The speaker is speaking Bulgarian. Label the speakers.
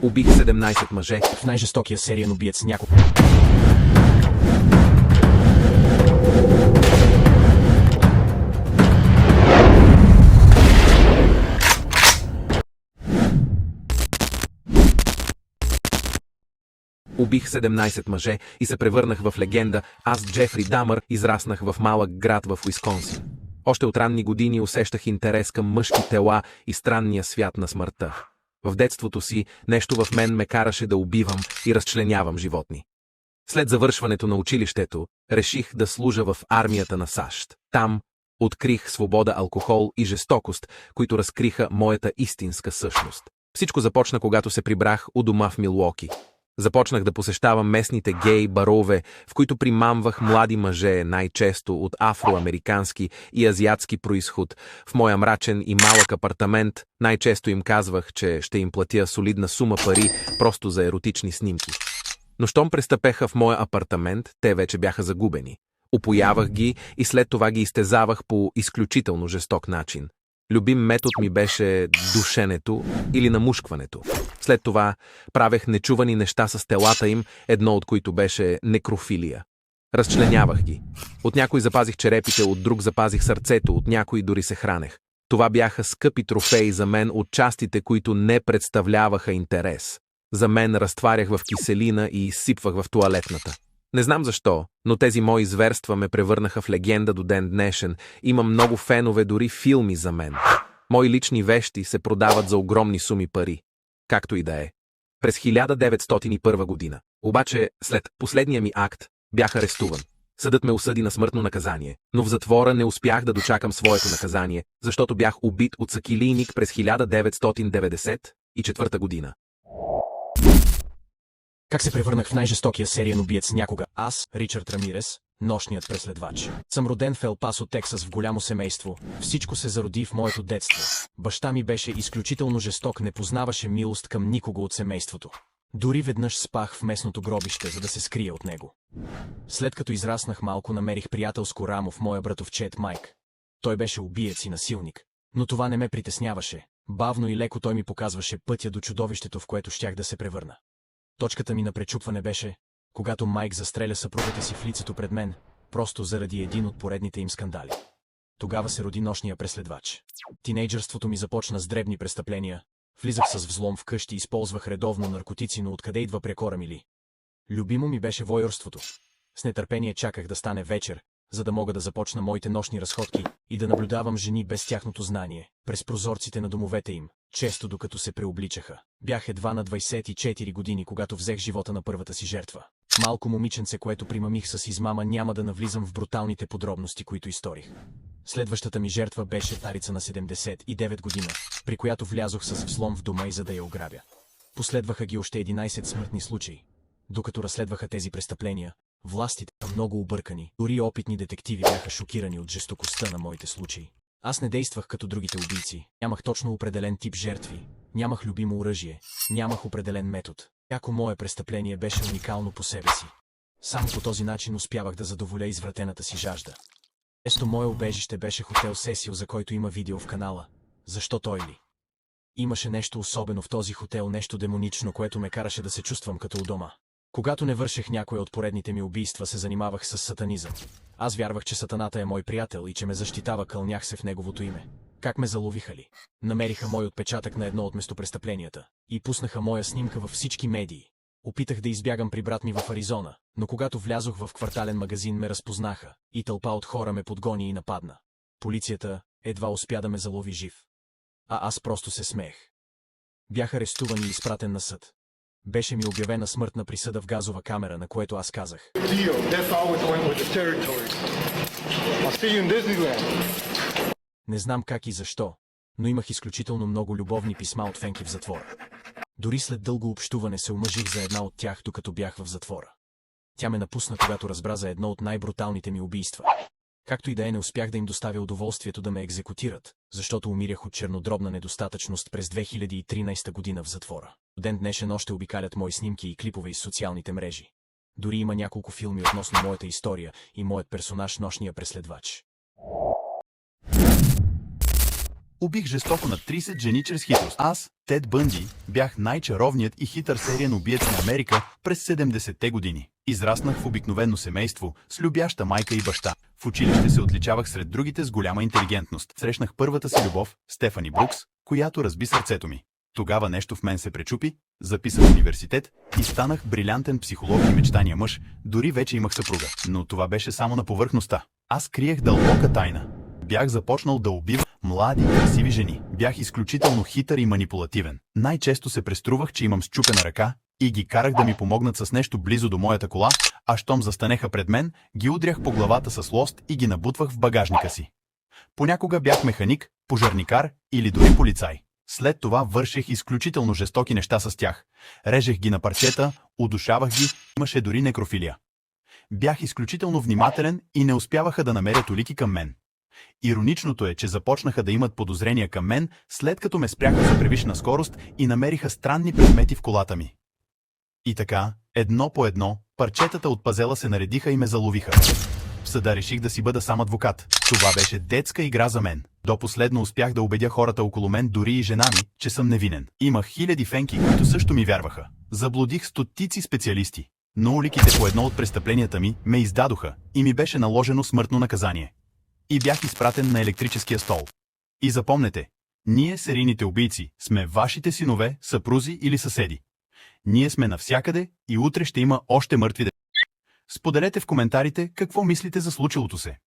Speaker 1: Убих 17 мъже
Speaker 2: в най-жестокия сериен убиец някога.
Speaker 1: Убих 17 мъже и се превърнах в легенда. Аз, Джефри Дамър, израснах в малък град в Уисконсин. Още от ранни години усещах интерес към мъжки тела и странния свят на смъртта. В детството си нещо в мен ме караше да убивам и разчленявам животни. След завършването на училището, реших да служа в армията на САЩ. Там открих свобода, алкохол и жестокост, които разкриха моята истинска същност. Всичко започна, когато се прибрах у дома в Милуоки. Започнах да посещавам местните гей барове, в които примамвах млади мъже, най-често от афроамерикански и азиатски произход. В моя мрачен и малък апартамент най-често им казвах, че ще им платя солидна сума пари просто за еротични снимки. Но щом престъпеха в моя апартамент, те вече бяха загубени. Упоявах ги и след това ги изтезавах по изключително жесток начин. Любим метод ми беше душенето или намушкването. След това правех нечувани неща с телата им, едно от които беше некрофилия. Разчленявах ги. От някой запазих черепите, от друг запазих сърцето, от някой дори се хранех. Това бяха скъпи трофеи за мен от частите, които не представляваха интерес. За мен разтварях в киселина и изсипвах в тоалетната. Не знам защо, но тези мои зверства ме превърнаха в легенда до ден днешен. Има много фенове, дори филми за мен. Мои лични вещи се продават за огромни суми пари. Както и да е. През 1901 година. Обаче, след последния ми акт, бях арестуван. Съдът ме осъди на смъртно наказание, но в затвора не успях да дочакам своето наказание, защото бях убит от сакилийник през 1994 година.
Speaker 2: Как се превърнах в най-жестокия сериен убиец някога? Аз, Ричард Рамирес, нощният преследвач. Съм роден в Ел Пасо, Тексас, в голямо семейство. Всичко се зароди в моето детство. Баща ми беше изключително жесток, не познаваше милост към никого от семейството. Дори веднъж спах в местното гробище, за да се скрия от него. След като израснах малко, намерих приятелско рамо в моя братовчет Майк. Той беше убиец и насилник. Но това не ме притесняваше. Бавно и леко той ми показваше пътя до чудовището, в което щях да се превърна. Точката ми на пречупване беше, когато Майк застреля съпругата си в лицето пред мен, просто заради един от поредните им скандали. Тогава се роди нощния преследвач. Тинейджърството ми започна с дребни престъпления. Влизах с взлом в къщи, използвах редовно наркотици, но откъде идва прекора ми ли? Любимо ми беше войорството. С нетърпение чаках да стане вечер, за да мога да започна моите нощни разходки и да наблюдавам жени без тяхното знание, през прозорците на домовете им, често докато се преобличаха. Бях едва на 24 години, когато взех живота на първата си жертва. Малко момиченце, което примамих с измама, няма да навлизам в бруталните подробности, които изторих. Следващата ми жертва беше старица на 79 година, при която влязох с взлом в дома и за да я ограбя. Последваха ги още 11 смъртни случаи. Докато разследваха тези престъпления, властите са много объркани, дори опитни детективи бяха шокирани от жестокостта на моите случаи. Аз не действах като другите убийци, нямах точно определен тип жертви, нямах любимо оръжие, нямах определен метод. Всяко мое престъпление беше уникално по себе си. Само по този начин успявах да задоволя извратената си жажда. Често мое убежище беше хотел Сесил, за който има видео в канала. Защо той ли? Имаше нещо особено в този хотел, нещо демонично, което ме караше да се чувствам като у дома. Когато не вършех някоя от поредните ми убийства, се занимавах с сатанизъм. Аз вярвах, че сатаната е мой приятел и че ме защитава, кълнях се в неговото име. Как ме заловиха ли? Намериха мой отпечатък на едно от местопрестъпленията и пуснаха моя снимка във всички медии. Опитах да избягам при брат ми в Аризона, но когато влязох в квартален магазин, ме разпознаха и тълпа от хора ме подгони и нападна. Полицията едва успя да ме залови жив. А аз просто се смеех. Бях арестуван и изпратен на съд. Беше ми обявена смъртна присъда в газова камера, на което аз казах: не знам как и защо, но имах изключително много любовни писма от фенки в затвора. Дори след дълго общуване се омъжих за една от тях, докато бях в затвора. Тя ме напусна, когато разбра за едно от най-бруталните ми убийства. Както и да е, не успях да им доставя удоволствието да ме екзекутират, защото умирах от чернодробна недостатъчност през 2013 година в затвора. До ден днешен още обикалят мои снимки и клипове из социалните мрежи. Дори има няколко филми относно моята история и моят персонаж, нощния преследвач.
Speaker 3: Убих жестоко на 30 жени чрез хитрост. Аз, Тед Бънди, бях най-чаровният и хитър сериен убиец на Америка през 70-те години. Израснах в обикновено семейство, с любяща майка и баща. В училище се отличавах сред другите с голяма интелигентност. Срещнах първата си любов, Стефани Брукс, която разби сърцето ми. Тогава нещо в мен се пречупи, записах в университет и станах брилянтен психолог и мечтания мъж, дори вече имах съпруга. Но това беше само на повърхността. Аз криех дълбока тайна. Бях започнал да убивам млади, красиви жени. Бях изключително хитър и манипулативен. Най-често се преструвах, че имам счупена ръка и ги карах да ми помогнат с нещо близо до моята кола, а щом застанеха пред мен, ги удрях по главата с лост и ги набутвах в багажника си. Понякога бях механик, пожарникар или дори полицай. След това вършех изключително жестоки неща с тях. Режех ги на парчета, удушавах ги, имаше дори некрофилия. Бях изключително внимателен и не успяваха да намерят улики към мен. Ироничното е, че започнаха да имат подозрения към мен, след като ме спряха за превишена скорост и намериха странни предмети в колата ми. И така, едно по едно, парчетата от пазела се наредиха и ме заловиха. В съда реших да си бъда сам адвокат. Това беше детска игра за мен. До последно успях да убедя хората около мен, дори и жена ми, че съм невинен. Имах хиляди фенки, които също ми вярваха. Заблудих стотици специалисти. Но уликите по едно от престъпленията ми ме издадоха и ми беше наложено смъртно наказание. И бях изпратен на електрическия стол. И запомнете, ние, серийните убийци, сме вашите синове, съпрузи или съседи. Ние сме навсякъде и утре ще има още мъртви деца. Споделете в коментарите какво мислите за случилото се.